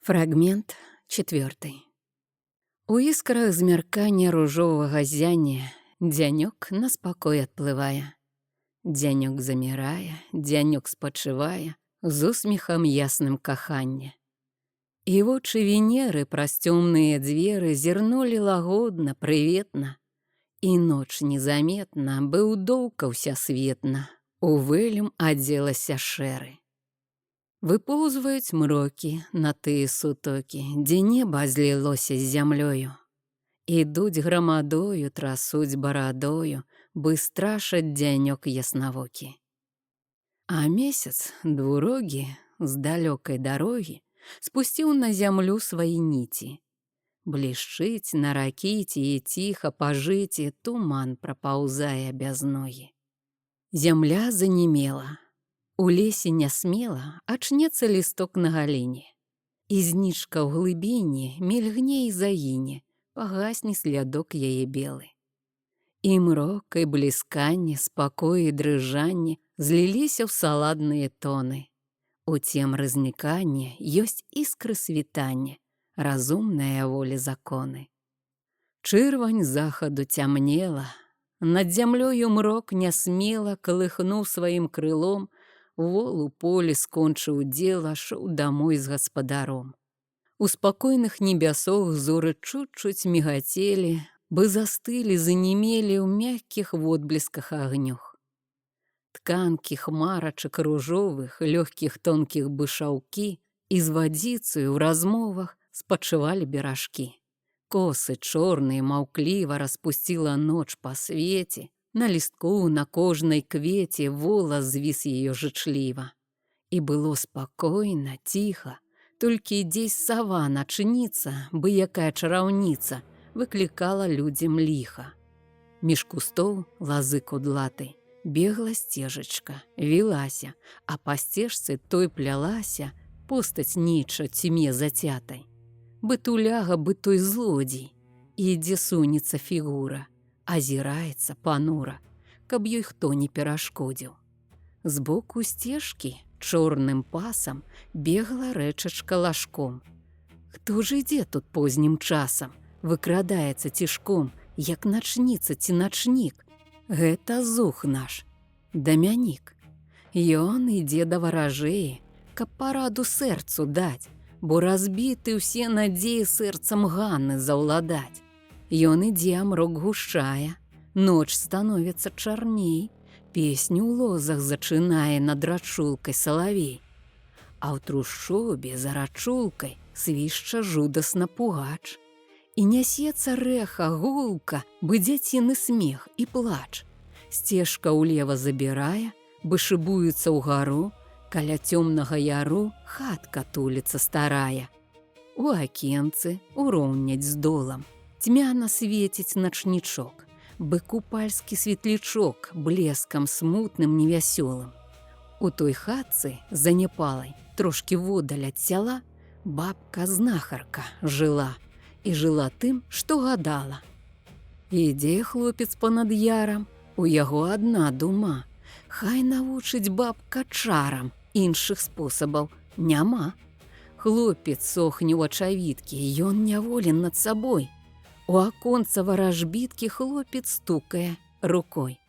Фрагмент 4. У іскрах змяркання ружовага зяння дзянёк на спакой адплывае. Дзянёк замірае, дзянёк спачывае з усміхам ясным кахання. І вочы Венеры праз цёмныя дзверы зірнулі лагодна, прыветна, і ноч незаметна быў доўка ўсясветна, у вэлюм адзелася шэры. Выпоўзваюць мрокі на тыя сутокі, дзе неба злілося з зямлёю. Ідуць грамадою, трасуць барадою, бы страшаць дзянёк яснавокі. А месяц двурогі з далёкай дарогі спусціў на зямлю свае ніці. Блішчыць на ракіці і ціха па жыце туман прапаўзае без ногі. Зямля занімела. У лесе нясмела ачнецца лісток на галіне. І знічка ў глыбіні мільгне і загіне, пагасне слядок яе белы. І мрок, і блісканне, спакой і дрыжанне зліліся ў саладныя тоны. У цемры знікання ёсць іскры світання, разумная волі законы. Чырвань захаду цямнела, над зямлёю мрок нясмела калыхнуў сваім крылом, вол у полі скончыў дзела, шоў дамой з гаспадаром. У спакойных небясох зоры чуць-чуць мігацелі, бы застылі, занімелі ў мяккіх водблесках агнёх. Тканкі хмарачак ружовых, лёгкіх тонкіх бышаўкі і з вадзіцаю ў размовах спачывалі беражкі. Косы чорныя маўкліва распусціла ноч па свеце, на лістку, на кожнай квеце волас звіс яе жычліва. І было спакойна, ціха, толькі дзесь сава начніца, бы якая чараўніца, выклікала людзям ліха. Між кустоў лазы кудлатай бегла сцежачка, вілася, а па сцежцы той плялася постаць ніча цьме зацятай. Бы туляга, бы той злодзей, ідзе сунецца фігура, азіраецца панура, каб ёй хто не перашкодзіў. Збоку сцежкі чорным пасам бегла рэчачка лажком. Хто ж ідзе тут познім часам, выкрадаецца цішком, як начніца ці начнік? Гэта зух наш, Дамянік. Ён ідзе да варажэі, каб параду сэрцу даць, бо разбіты ўсе надзеі сэрцам Ганны заўладаць. Ён ідзе, мрок гушчае, ноч становіцца чарней, песню ў лозах зачынае над рачулкай салавей. А ў трушчобе за рачулкай свішча жудасна пугач. І нясецца рэха, гулка, бы дзяціны смех і плач. Сцежка ўлева забірае, бы шыбуецца ўгару, каля цёмнага яру хатка туліцца старая. У акенцы уроўняць з долам, цьмяна свеціць начнічок, бы купальскі светлячок блескам смутным невясёлым. У той хатцы заняпалай, трошкі водаль ад сяла, бабка-знахарка жыла, і жыла тым, што гадала. Ідзе хлопец панад ярам, у яго адна дума, хай навучыць бабка чарам, іншых спосабаў няма. Хлопец сохне ў ачавіткі, ён няволен над сабой. У аконца варажбіткі хлопец стукае рукой.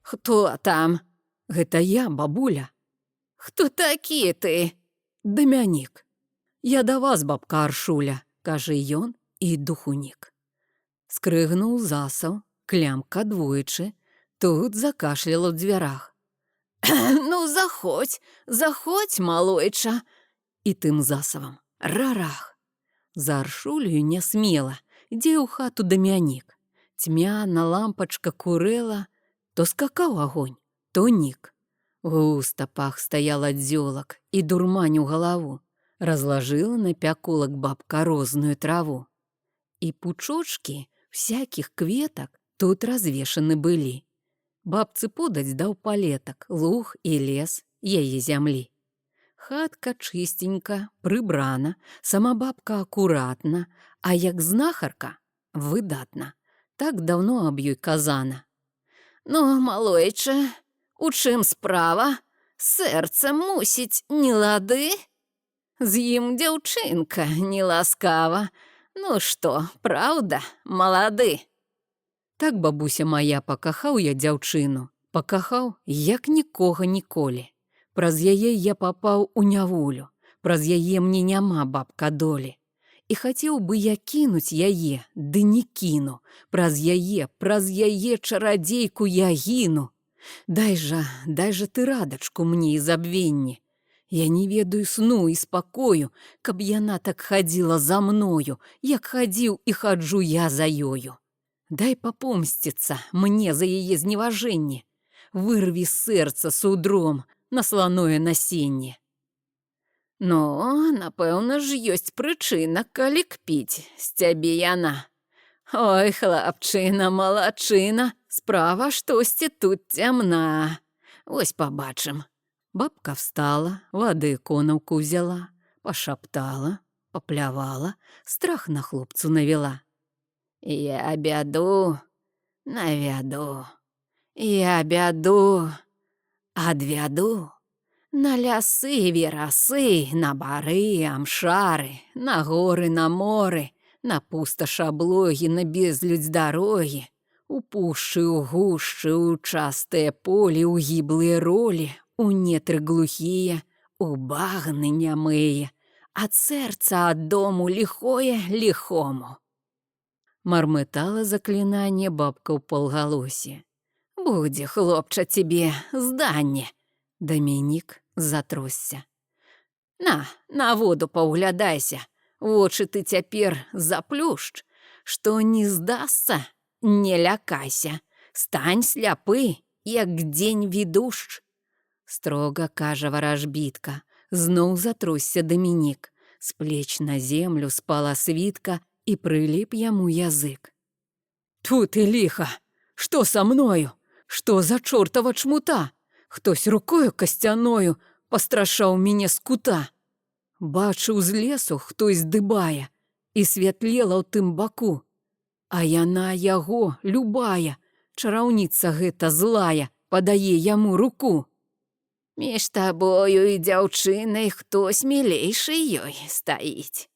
«Хто там?» «Гэта я, бабуля». «Хто такі ты?» «Дамянік». «Я да вас, бабка Аршуля», кажа ён і духунік. Скрыгнуў засаў, клямка двойчы, тут закашляла ў дзвярах. «Ну, заходь, заходь, малойча!» І тым засавам рарах. За Аршулею нясмела, дзе ў хату Дамянік. Цьмяна лампачка курэла, то скакаў агонь, то нік. Густа пах стаял ад зёлак і дурманіў галаву. Разлажыла на пякулак бабка розную траву. І пучочкі всякіх кветак тут развешаны былі. Бабцы подаць даў палетак, луг і лес яе зямлі. Хатка чыстенька, прыбрана, сама бабка акуратна, а як знахарка выдатна. Так даўно аб ёй казана. «Ну, малойча, у чым справа? Сэрца мусіць не лады?» З ім дзяўчынка неласкава. Ну што, праўда, малады? Так бабуся моя пакахаў я дзяўчыну. Пакахаў, як нікога ніколі. Праз яе я папаў у няволю. Праз яе мне няма, бабка, долі. І хацеў бы я кінуць яе, ды не кіну. Праз яе чарадзейку я гіну. Дай жа ты радачку мне і забвенне. Я не ведаю сну і спакою, каб яна так хадзіла за мною, як хадзіў і хаджу я за ёю. Дай папомсціцца мне за яе зневажэнне. Вырві сэрца судром на сланое насенне. Ну, напэўна ж, ёсць прычына, калі кпіць з цябе яна. Ой, хлапчына, малачына, справа штосьці тут цямна. Вось пабачым. Бабка встала, вады конаўку взяла, пашаптала, паплявала, страх на хлопцу навела. Я бяду навяду, я бяду адвяду. На лясы, верасы, на бары, амшары, на горы, на моры, на пусташ аблогі, на безлюдзь дарогі, у пушчы, у гушчы, у частыя полі, у гіблыя ролі, у нетры глухія, у багны нямыя, ад сэрца ад дому ліхое ліхому. Мармытала заклінанне бабка ў палгалосе. Будзе, хлопча, цябе зданне. Дамінік затросся. На воду паўглядайся, вочы ты цяпер заплюшч, што не здасца, не лякайся, стань сляпы, як дзень відушч. Строга кажа варажбітка, зноў затросся Дамінік, з плеч на землю спала світка і прыліп яму язык. Тут і ліха, што са мною, што за чортава чмута? Хтось рукою касцяною пастрашаў мяне з кута. Бачыў з лесу, хтось дыбае, і святлела ў тым баку. А яна яго, любая, чараўніца гэта злая, падае яму руку. Між табою і дзяўчынай хтось мілейшы ёй стаіць.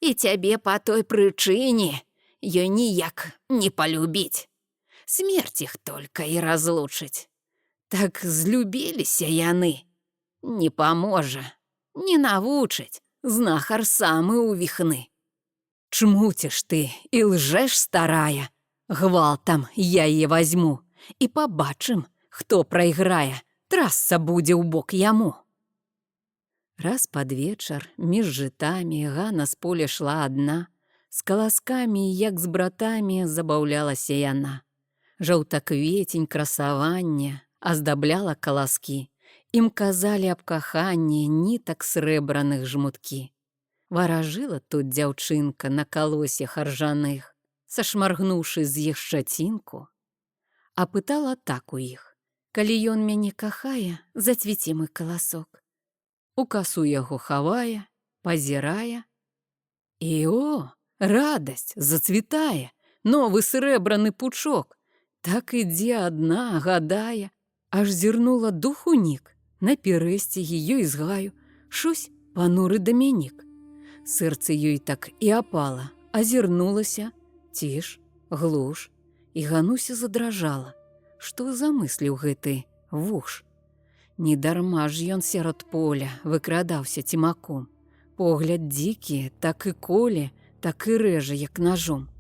І цябе па той прычыне ёй ніяк не палюбіць. Смерць іх толькі і разлучыць. Так злюбіліся яны. Не паможа, не навучыць, знахар самы ўвіхны. Чмуціш ты і лжэш, старая, гвалтам я яе вазьму, і пабачым, хто прайграе, трасца будзе ў бок яму. Раз пад вечар між жытамі Ганна з поля шла адна, з каласкамі, як з братамі, забаўлялася яна. Жаўтакветень красаванне аздабляла каласкі, ім казалі аб каханні нітак срэбраных жмуткі. Варажыла тут дзяўчынка на калосях аржаных, сашмаргнуўшы з іх шчацінку, а пытала так у іх: калі ён мяне кахае, зацвіце мой каласок. У касу яго хавае, пазірае, і радасць, зацвітае, новы срэбраны пучок. Так ідзе адна, гадае, аж зірнула духунік, на пярэсцігі ёй з гаю, шусь пануры Дамінік. Сэрце ёй так і апала, азірнулася, ціш, глуш, і Гануся задражала. Што замысліў гэты вуш? Недарма ж ён сярод поля выкрадаўся цімаком. Погляд дзікі, так і коле, так і рэжа, як нажом.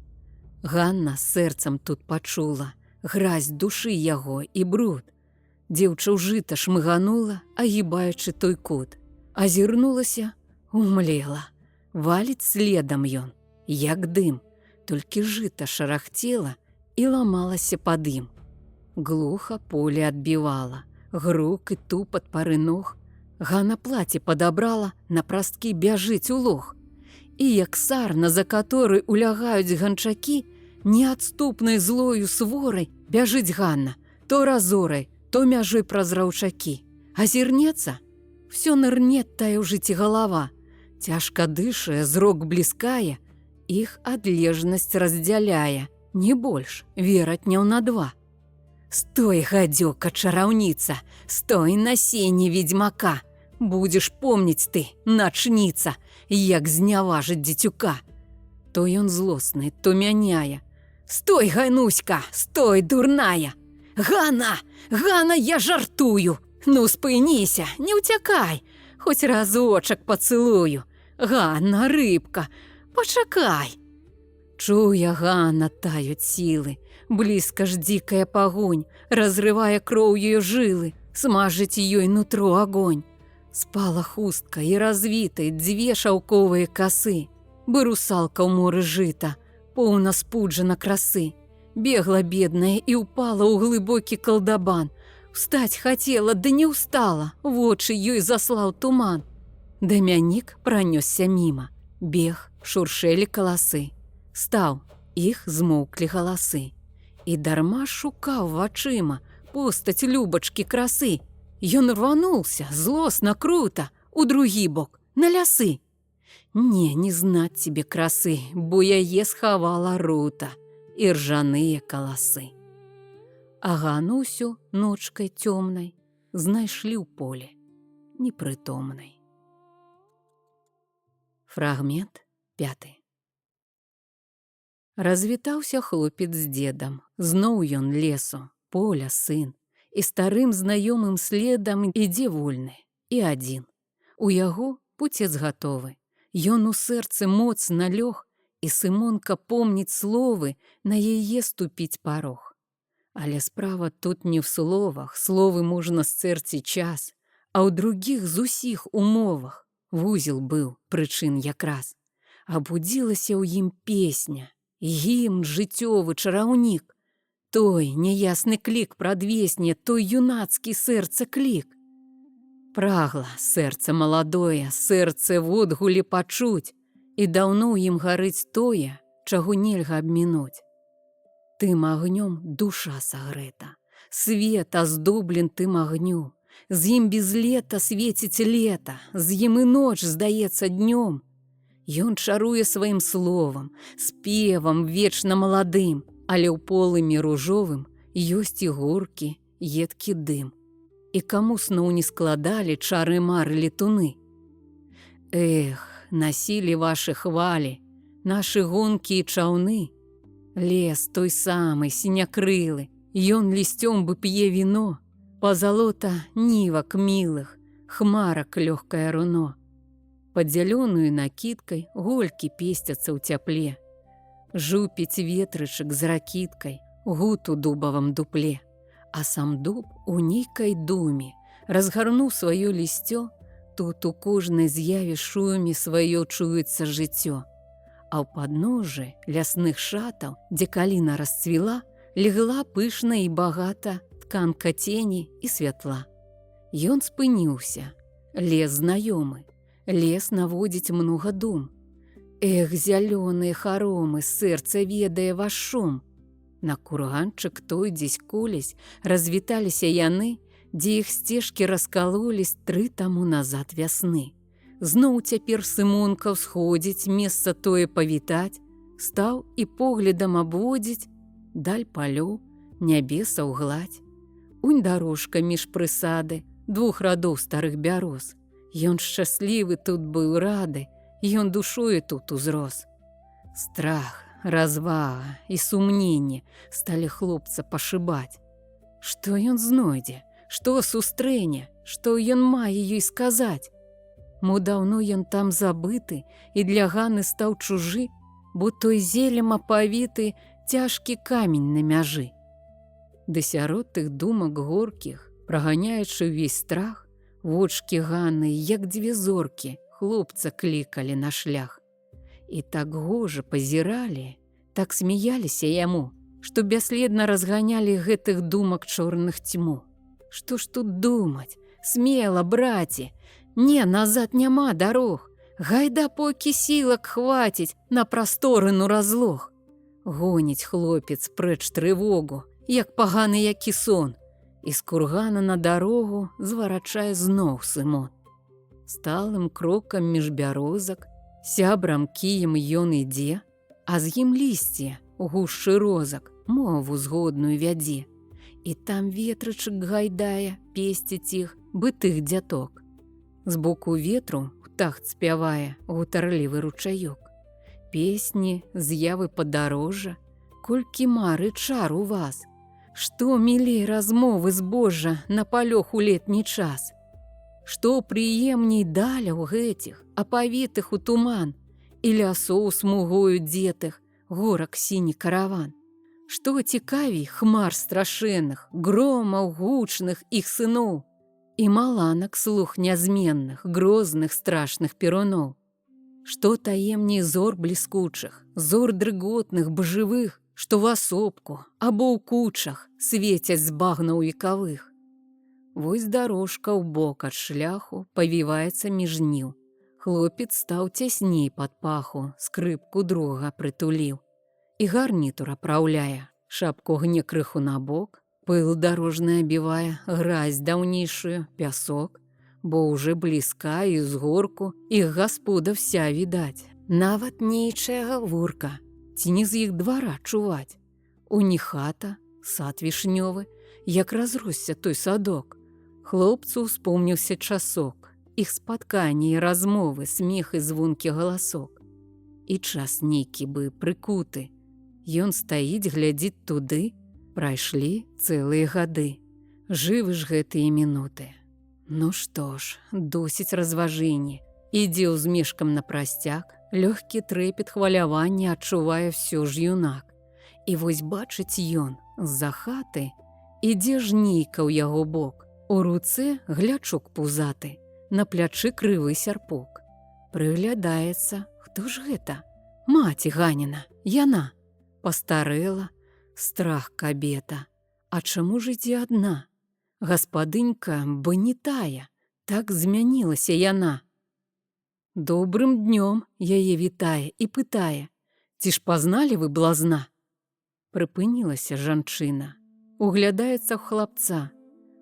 Ганна сэрцам тут пачула гразь душы яго і бруд. Дзеўча ў жыта шмыганула, агібаючы той кут. Азірнулася, умлела. Валіць следам ён, як дым, толькі жыта шарахцела і ламалася пад ім. Глуха поле адбівала, грук і тупат пары ног. Ганна плаце падабрала, на прасткі бяжыць у лог. І як сарна, за каторы улягаюць ганчакі, неадступнай злою сворай бяжыць Ганна, то разорай, то мяжой праз раўчакі. Азірнецца, всё нырне тая ў жыце галава. Цяжка дышае, зрок бліскае, іх адлежнасць раздзяляе, не больш, вератняў на два. Стой, гадзёка, чараўніца, стой, насенне ведзьмака, Будзеш помніць ты, начніца, як зняважыць дзецюка. То ён злосны, то мяняе. Стой, Гануська, стой, дурная! Гана, Гана, я жартую! Ну, спыніся, не ўцякай, хоць разочак пацылую. Ганна, рыбка, пачакай. Чуе Ганна, тают сілы, блізка ж дзікая пагонь, разрывае кроўю жылы, смажыць ёй нутро агонь. Спала хустка і развітай дзве шаўковыя касы. Бы русалка ў моры жыта, поўна спуджана красы. Бегла бедная і ўпала ў глыбокі калдабан. Встаць хацела, да не ўстала, вочы ёй заслаў туман. Дамянік пранёсся міма, бег, шуршэлі каласы. Стаў, іх змоўклі галасы. І дарма шукаў вачыма постаць любачкі красы. Ён рвануўся, злосна, крута, у другі бок, на лясы. Не знаць тебе красы, бо яе схавала рута і ржаныя каласы. А Ганусю ночкай цёмнай знайшлі ў поле непрытомнай. Фрагмент 5. Развітаўся хлопец з дзедам, зноў ён лесу, поля сын, і старым знаёмым следам ідзе вольны, і адзін. У яго пуцец гатовы, ён у сэрцы моцна лёг, і Сымонка помніць словы, на яе ступіць парог. Але справа тут не в словах, словы можна сцэрці час, а ў другіх з усіх умовах. Вузел быў прычын якраз. Абудзілася ў ім песня, гімн жыццёвы, чараўнік. Той няясны клік прадвесне, той юнацкі сэрца клік. Прагла сэрца маладое, сэрца водгулі пачуць, і даўно ў ім гарыць тое, чаго нельга абмінуць. Тым агнём душа сагрэта, свет аздоблен тым агню, з ім без лета свеціць лета, з ім і ноч здаецца днём. Ён чаруе сваім словам, спевам вечна маладым, але ў полымі ружовым ёсць і горкі, едкі дым. І каму сноў не складалі чары мары летуны. Эх, насілі вашы хвалі, нашы гонкі і чаўны. Лес той самы, сінякрылы, ён лісцём бы п'е віно, пазалота нівак мілых, хмарак лёгкае руно. Пад зялёную накідкай голькі песцяцца ў цяпле. Жупіць ветрычык з ракіткай, гуд у дубавым дупле. А сам дуб у нейкай думе, разгарнуў сваё лісцё, тут у кожнай з'яве шуме сваё чуецца жыццё. А ў падножжы лясных шатаў, дзе каліна расцвіла, легла пышна і багата тканка цені і святла. Ён спыніўся, лес знаёмы, лес наводзіць многа дум. Эх, зялёныя харомы, сэрца ведае ваш шум. На курганчык той дзесь колесь развіталіся яны, дзе іх сцежкі раскалолись 3 таму назад вясны. Зноў цяпер Сымонка ўсходзіць, месца тое павітаць, стаў і поглядам абводзіць даль палёў, нябесаў гладзь. Унь дарожка між прысады 2 радоў старых бяроз. Ён шчаслівы тут быў, рады, ён душою тут узрос. Страх, развага і сумненне сталі хлопца пашыбаць. Што ён знойдзе, што сустрэне, што ён мае ёй сказаць? Мо даўно ён там забыты і для Ганы стаў чужы, бо той зелем апавіты цяжкі камень на мяжы. Ды сярод тых думак горкіх, праганяючы ўвесь страх, вочкі Ганы, як 2 зоркі, хлопца клікалі на шлях. І так гожа пазіралі, так смяяліся яму, што бясследна разганялі гэтых думак чорных цьму. Што ж тут думаць? Смела, браце! Не, назад няма дарог. Гайда, покі сілак хваціць на прасторыну разлог. Гоніць хлопец прэч трывогу, як паганы які сон. І з кургана на дарогу зварачае зноў Сымон. Сталым крокам між бярозак, сябрам кіем ён ідзе, а з ім лісце у гушчы розак мову згодную вядзе. І там ветрычык гайдае, песціць іх бытых дзяток. З боку ветру ў тахт спявае гутарлівы ручаёк. Песні, з'явы падарожжа, колькі мары чар у вас. Што мілей размовы збожжа на палёх у летні час. Што прыемней даляў гэтых, апавітых у туман, і лясоў смугою дзетых, горак сіні караван. Што цікавей хмар страшэнных, громаў гучных іх сыноў, і маланак слух нязменных, грозных страшных перуноў. Што таемней зор бліскучых, зор дрыготных бжывых, што в асобку або ў кучах свецяць з багнаў векавых. Вось дарожка ў бок ад шляху павіваецца між ніў. Хлопец стаў цясней пад паху, скрыпку друга прытуліў. І гарнітур апраўляе, шапку гне крыху набок, пыл дарожны абівае, гразь даўнейшую, пясок, бо ўжо блізка і з горку іх гаспода вся відаць. Нават нейчая гаворка, ці не з іх двара чуваць. У них хата, сад вішнёвы, як разросся той садок. Хлопцу успомніўся часок, іх спатканні і размовы, смех і звонкі галасок. І час нейкі бы прыкуты. Ён стаіць, глядзіць туды, прайшлі цэлыя гады. Жывы ж гэтыя мінуты. Ну што ж, досыць разважэнні. Ідзе ўзмешкам напрасцяк, лёгкі трэпет хвалявання адчувае всё ж юнак. І вось бачыць ён, з-за хаты ідзе жнейка ў яго бок. У руцэ глячок пузаты, на плячы крывы сярпок. Прыглядаецца, хто ж гэта? Маці Ганіна, яна. Пастарэла, страх кабета. А чаму ж ідзе адна? Гаспадынька бы не тая, так змянілася яна. Добрым днём яе вітае і пытае: ці ж пазналі вы блазна? Прыпынілася жанчына, углядаецца ў хлапца,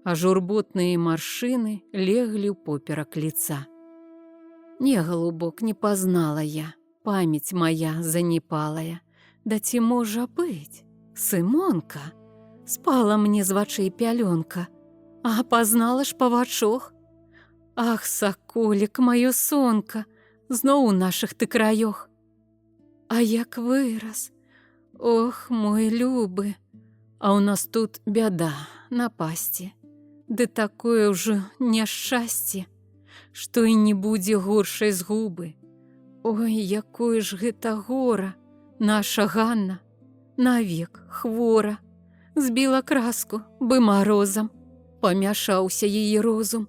а журботныя маршыны леглі ў поперак лица. Не, голубок, не пазнала я, памяць моя занепалая. Да ці можа быць? Сымонка? Спала мне з вачэй пялёнка, а пазнала ж па вачох. Ах, саколік, маё сонка, зноў у нашых ты краёх. А як вырас, ох, мой любы, а ў нас тут бяда, напасці. Ды такое ўжо няшчасце, што і не будзе горшай згубы. Ой, якое ж гэта гора, наша Ганна, навек хвора. Збіла краску, бы марозам, памяшаўся яе розум.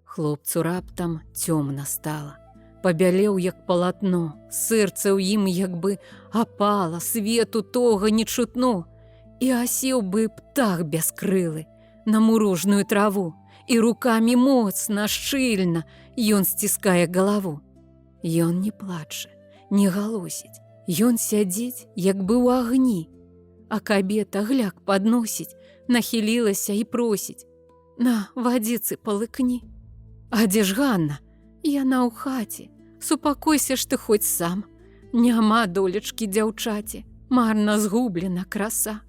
Хлопцу раптам цёмна стала, пабялеў як палатно, сэрца ў ім як бы апала, свету тога не чутно, і асеў бы птах бяскрылы на мурожную траву, і рукамі моцна, шчыльна ён сціскае галаву. Ён не плача, не галосіць, ён сядзіць як бы ў агні, а кабета гляк падносіць, нахілілася і просіць: на, вадзіцы палыкні. А дзе ж Ганна? Яна ў хаце, супакойся ж ты хоць сам. Няма долечкі дзяўчаце, марна згублена краса.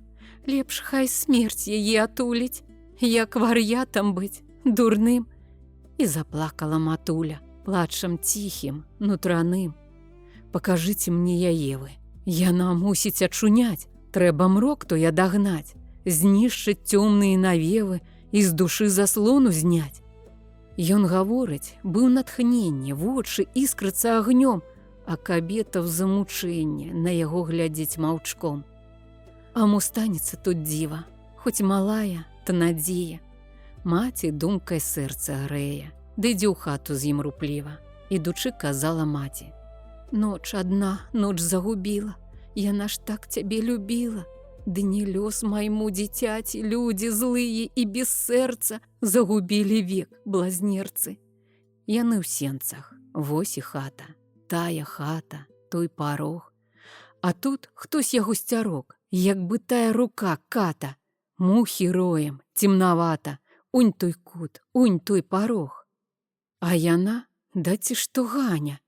Лепш хай смерць яе атуліць, як вар'ятам быць, дурным. І заплакала матуля, плачам ціхім, нутраным. Пакажыце мне яе вы, яна мусіць ачуняць, трэба мрок той адагнаць, знішчыць цёмныя навевы і з душы заслону зняць. Ён гаворыць, быў натхненне, вочы іскрацца агнём, а кабета в замучэнне на яго глядзець маўчком. А мо станецца тут дзіва, хоць малая, та надзея. Маці думкай сэрца грэе, ды ідзе ў хату з ім рупліва. Ідучы, казала маці: ноч адна, ноч загубіла, яна ж так цябе любіла. Ды не лёс майму дзіцяці, людзі злыя і без сэрца загубілі век блазнерцы. Яны ў сенцах, вось і хата, тая хата, той парог. А тут хтось яго сцярог, як бы тая рука ката. Мухі роем, цемнавата, унь той кут, унь той парог. А яна, да ці што Ганя,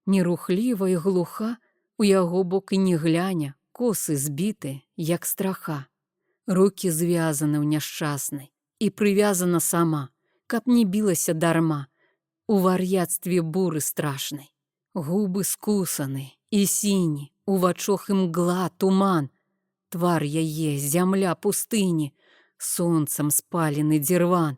нерухліва і глуха, у яго бок і не гляня, косы збіты, як страха. Рукі звязаны ў няшчаснай і прывязана сама, каб не білася дарма. у вар'яцтве буры страшнай. Губы скусаны і сіні, у вачох імгла, туман. Твар яе, зямля пустыні, сонцам спалены дзірван.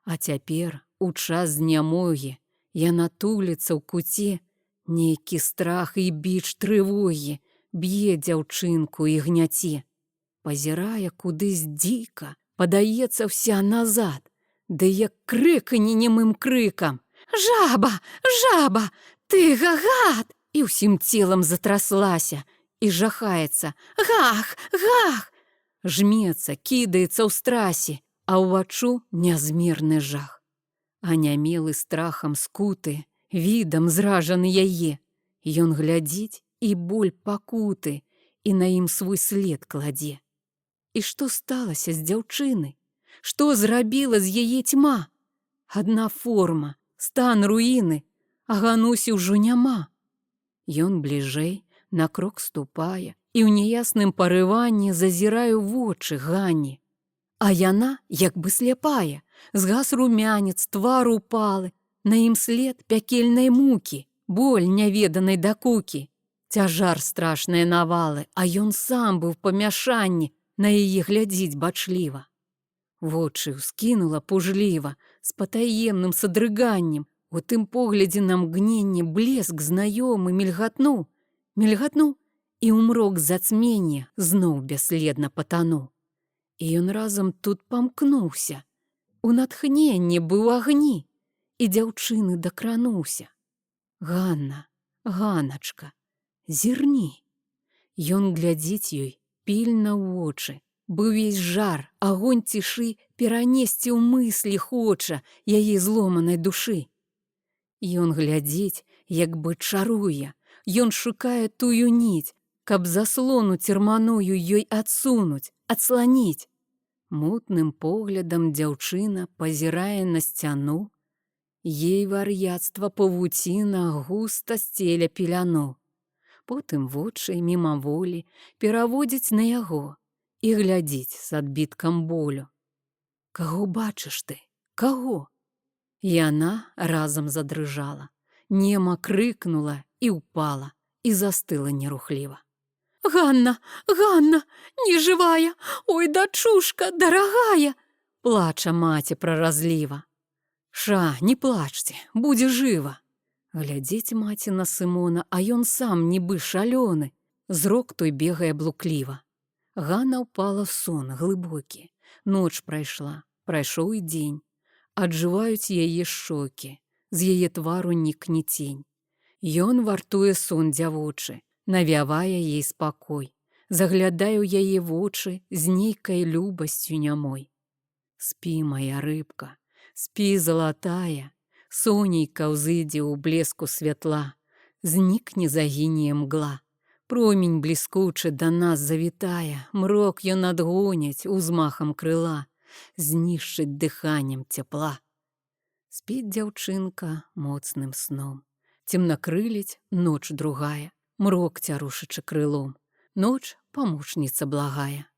А цяпер, у час знямогі, яна туліцца ў куце, нейкі страх і біч трывогі б'е дзяўчынку і гняце. Пазірае кудысь дзіка, падаецца вся назад, ды як крыкане немым крыкам: «Жаба! Жаба! Ты гагат!» І ўсім целам затраслася і жахаецца: «Гах! Гах!» Жмецца, кідаецца ў страсе, а ўваччу нязмерны жах. Анямелы страхам скуты, відам зражаны яе. Ён глядзіць, і боль пакуты, і на ім свой след кладзе. І што сталася з дзяўчынай? Што зрабіла з яе цьма? Адна форма, стан руіны, а Ганусі ўжо няма. Ён бліжэй, на крок ступае, і ў няясным парыванні зазіраю вочы Ганні. А яна, як бы сляпая, згас румянец, твар упалы, на ім след пякельнай мукі, боль няведанай дакукі. Цяжар страшныя навалы, а ён сам быў памяшанні, на яе глядзіць бачліва. Вочы ўскінула пужліва, з патаемным садрыганнем. У тым поглядзе на мгненне блеск знаёмы мільгатнуў, і ўмрок зацьмення зноў бясследна патануў. І ён разам тут памкнуўся, у натхненні быў агні, і дзяўчыны дакрануўся. Ганна, Ганачка, зірні. Ён глядзіць ёй пільна ў вочы, быў увесь жар, агонь цішы перанесці ў мыслі хоча яе зломанай душы. Ён глядзіць, як бы чаруе, ён шукае тую ніць, каб заслону церманую ёй адсунуць, адсланіць. Мутным поглядам дзяўчына пазірае на сцяну, ей вар'яцтва павуціна густа сцеля пеляну. Потым вочы мімаволі пераводзіць на яго і глядзіць з адбіткам болю. Каго бачыш ты? Каго? Яна разам задрыжала, нема крыкнула і ўпала, і застыла нерухліва. «Ганна, Ганна, нежывая! Ой, дачушка, дарагая!» Плача маці праразліва. «Ша, не плачце, будзе жыва!» Глядзіць маці на Сымона, а ён сам нібы шалёны, зрок той бегае блукліва. Ганна ўпала в сон глыбокі. Ноч прайшла, прайшоў і дзень. Аджываюць яе шчокі, з яе твару нікне цень. Ён вартуе сон дзявочы, навявае ей спакой, заглядае ў яе вочы з нейкай любасцю нямой. Спі, моя рыбка, спі, залатая, сонейка ўзыдзе ў блеску святла, знікне загіне мгла, промень бліскучы да нас завітае, мрок ён адгоняць узмахам крыла, знішчыць дыханнем цяпла. Спіць дзяўчынка моцным сном, цемнакрыліць ноч другая, мрок цярушачы крылом, ноч памочніца благая.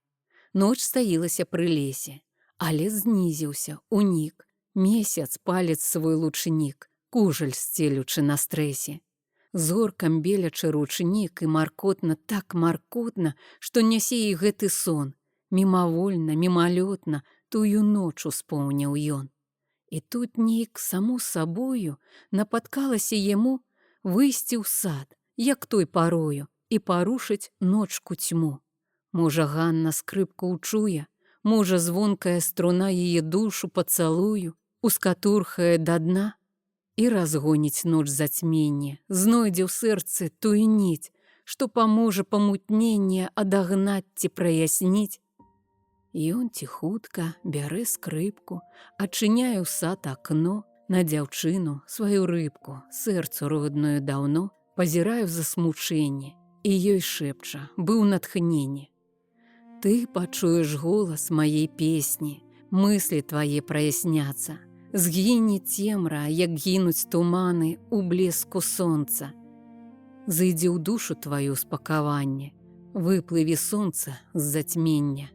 Ноч стаілася пры лесе, а лес знізіўся, унік, месяц палец свой лучнік, кужаль сцелючы на стрэсе. Зоркам белячы ручнік і маркотна, так маркотна, што нясе ей гэты сон, мімавольна, мімалётна, тую ноч успомніў ён. І тут нейк саму сабою напаткалася яму выйсці ў сад, як той парою, і парушыць ночку цьму. Можа, Ганна скрыпку ўчуе, можа, звонкая струна яе душу пацалую, ускатурхае да дна і разгоніць ноч зацьменне, знойдзе ў сэрцы тую ніць, што паможа памутненне адагнаць ці праясніць. Ён ціхутка бярэ скрыпку, адчыняе ў сад акно, на дзяўчыну, сваю рыбку, сэрцу родную даўно, пазірае ў засмучэнне, і ёй шэпча, быў натхненне. Ты пачуеш голас маей песні, мыслі твае праясняцца, згіне цемра, як гінуць туманы у блеску сонца. Зыдзе ў душу тваю спакаванне, выплыве сонца з зацьмення.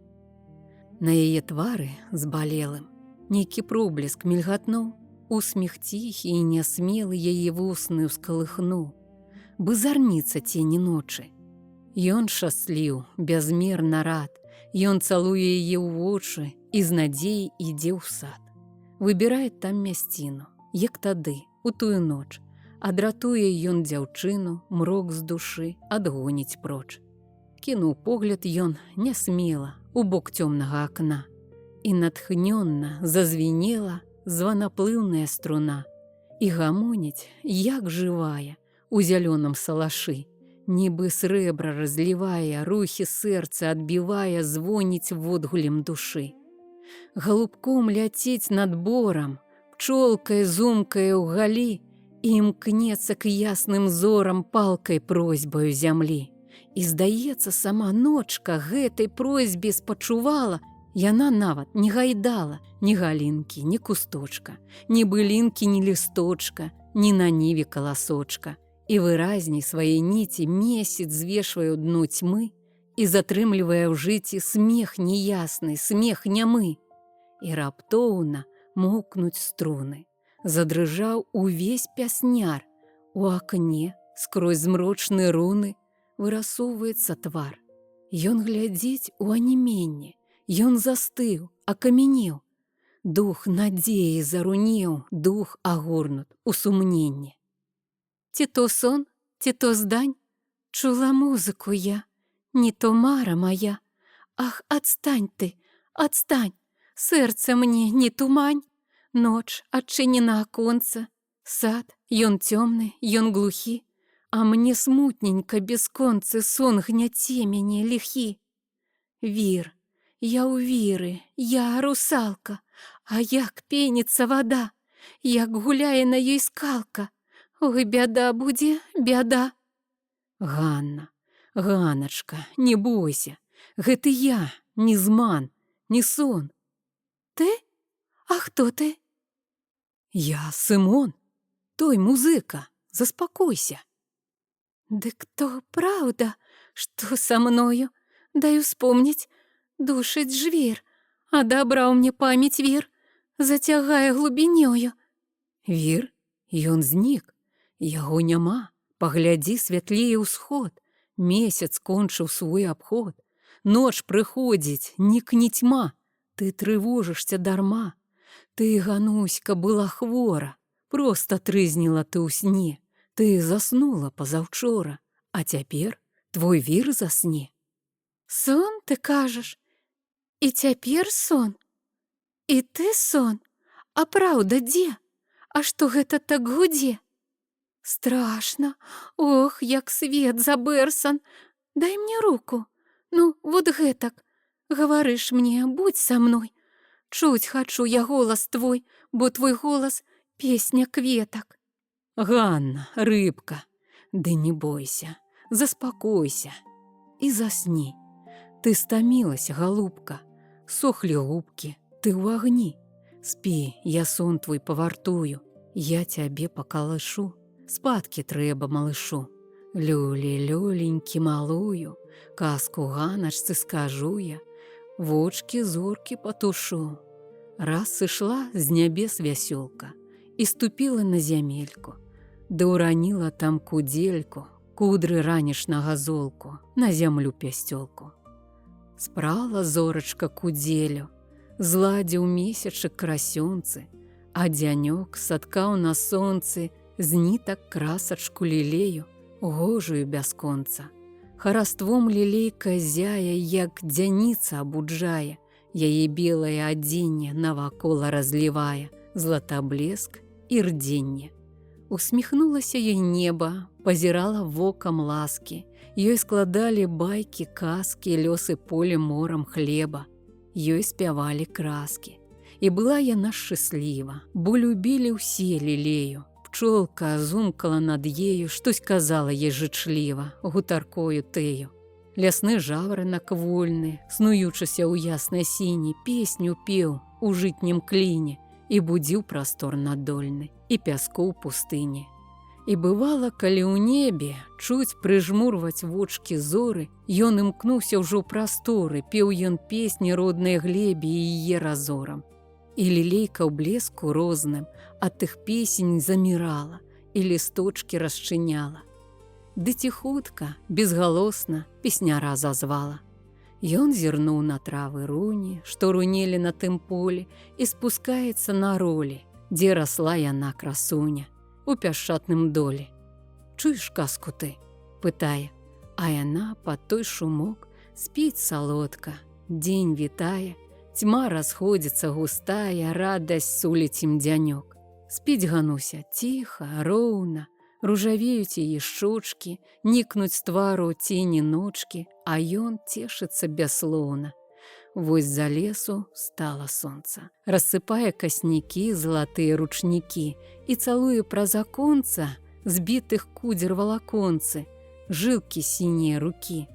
На яе твары збалелым нейкі проблеск мільгатнуў, Усмех ціхі і нясмелы яе вусны ўскалыхнуў, бы зарніца цені ночы. Ён шчасліў, бязмерна рад, ён цалуе яе ў вочы і з надзеяй ідзе ў сад. Выбірае там мясціну, як тады, у тую ноч. Адратуе ён дзяўчыну, мрок з душы адгоніць проч. Кінуў погляд ён нясмела у бок цёмнага акна, і натхнённа зазвінела званаплыўная струна, і гамоніць, як жывая, у зялёным салашы, нібы срэбра разлівае, рухі сэрца адбівае, звоніць водгулем душы. Галубком ляціць над борам, пчолкай зумкае ў галі, і імкнецца к ясным зорам палкай просьбаю зямлі. І, здаецца, сама ночка гэтай просьбе спачувала, яна нават не гайдала ні галінкі, ні кусточка, ні былінкі, ні лісточка, ні на ніве каласочка. І выразней свае ніці месяц звешвае ў дну цьмы і затрымлівае ў жыцці смех неясны, смех нямы. І раптоўна мокнуць струны. Задрыжаў увесь пясняр. У акне скрозь змрочныя руны вырасоўваецца твар. Ён глядзіць у анеменне, ён застыў, акамянеў. Дух надзеі зарунеў, дух агорнут у сумненне. Ці то сон, ці то здань, чула музыку я, не то мара моя. Ах, адстань ты, адстань, сэрца мне не тумань. Ноч адчынена аконца, сад, ён цёмны, ён глухі, а мне смутненька бесконцы сон гняце мяне ліхі. Вір, я ў віры, я русалка, а як пеніцца вада, як гуляе на ёй скалка. Ой, бяда будзе, бяда. Ганна, Ганачка, не бойся, гэта я, не зман, не сон. Ты? А хто ты? Я Сымон, той музыка, заспакойся. Дык то праўда, што са мною, дай успомніць, душыць жвір, адабраў мне памяць вір, зацягае глубінёю. Вір? Ён знік. Яго няма, паглядзі, святлее ўсход. Месяц кончыў свой абход. Ноч прыходзіць, нікне цьма. Ты трывожышся дарма. Ты, Гануська, была хвора. Проста трызніла ты ў сне. Ты заснула пазаўчора, а цяпер твой вір засне. Сон, ты кажаш? І цяпер сон? І ты сон? А праўда дзе? А што гэта так гудзе? Страшно. Ох, як свет забэрсан. Дай мне руку. Ну, вот гэтак. Гаварыш мне, будь са мной. Чуць хачу я голас твой, бо твой голас — песня кветак. Ганна, рыбка, ды не бойся, заспакойся і засні. Ты стамілася, галубка, сохлі губкі, ты ў агні. Спі, я сон твой павартую, я цябе пакалышу. Спадкі трэба малышу. Люлі, люленькі, малую, казку Ганачцы скажу я, вочкі зоркі патушу. Раз сышла з нябес вясёлка і ступіла на зямельку, да ўраніла там кудзельку, кудры ранішнага золку, на зямлю пясцёлку. Спрала зорачка кудзелю, зладзіў месячык красёнцы, а дзянёк саткаў на сонцы з нітак красачку лілею, гожую бясконца. Хараством лілейка зяе, як дзяніца абуджае, яе белае адзенне навакола разлівае, златаблеск і рдзенне. Усміхнулася ёй неба, пазірала вокам ласкі, ёй складалі байкі, казкі, лёсы поле морам хлеба, ёй спявалі краскі. І была яна шчасліва, бо любілі ўсе лілею. Пчолка зумкала над ею, штось казала ей жычліва, гутаркою тэю. Лясны жаўранак вольны, снуючыся ў яснай сіні, песню пеў у жытнім кліне і будзіў прастор надольны і пяску ў пустыні. І бывала, калі ў небе чуць прыжмурваць вочкі зоры, ён імкнуўся ўжо прасторы, пеў ён песні роднай глебе і яе разорам. і лілейка ў блеску розным ад тых песень замірала і лісточкі расчыняла. Ды ціхутка, безгалосна песняра зазвала. Ён зірнуў на травы руні, што рунелі на тым полі, і спускаецца на ролі, дзе расла яна красуня, у пясчатным долі. «Чуеш казку ты?» – пытае, а яна пад той шумок спіць салодка, дзень вітае, тьма расходзіцца густая, радасць суліць ім дзянёк. Спіць Гануся ціха, роўна, ружавеюць яе шчочкі, нікнуць з твару цені ночкі, а ён цешыцца бяслоўна. Вось за лесу стала сонца, рассыпае каснікі, залатыя ручнікі і цалуе праз аконца збітых кудзер валаконцы, жылкі сінія рукі.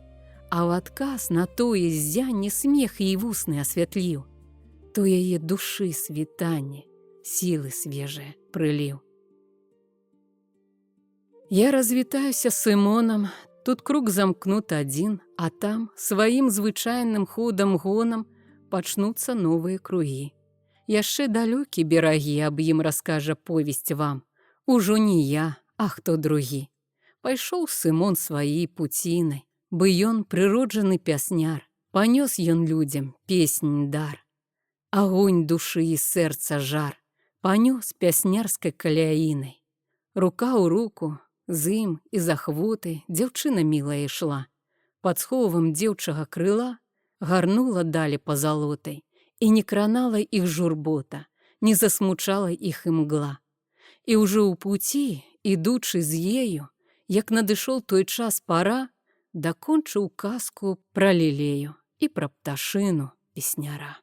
А ў адказ на тое ззянне смех ей вусны асвятліў. То яе душы світанне, сілы свежыя прыліў. Я развітаюся з Сымонам, тут круг замкнут адзін, а там сваім звычайным ходам гонам пачнуцца новыя кругі. Яшчэ далёкі берагі, аб ім раскажа повесць вам. Ужо не я, а хто другі. Пайшоў Сымон сваей пуцінай, бы ён прыроджаны пясняр, панёс ён людзям песнь дар. Агонь душы і сэрца жар панёс пяснярскай каляінай. Рука ў руку, з ім і з ахвотай дзяўчына мілая ішла. Пад сховам дзеўчага крыла гарнула далі пазалотай, і не кранала іх журбота, не засмучала іх імгла. І ўжо ў пуці, ідучы з ею, як надышоў той час пара, дакончыў казку пра лілею і пра пташыну песняра.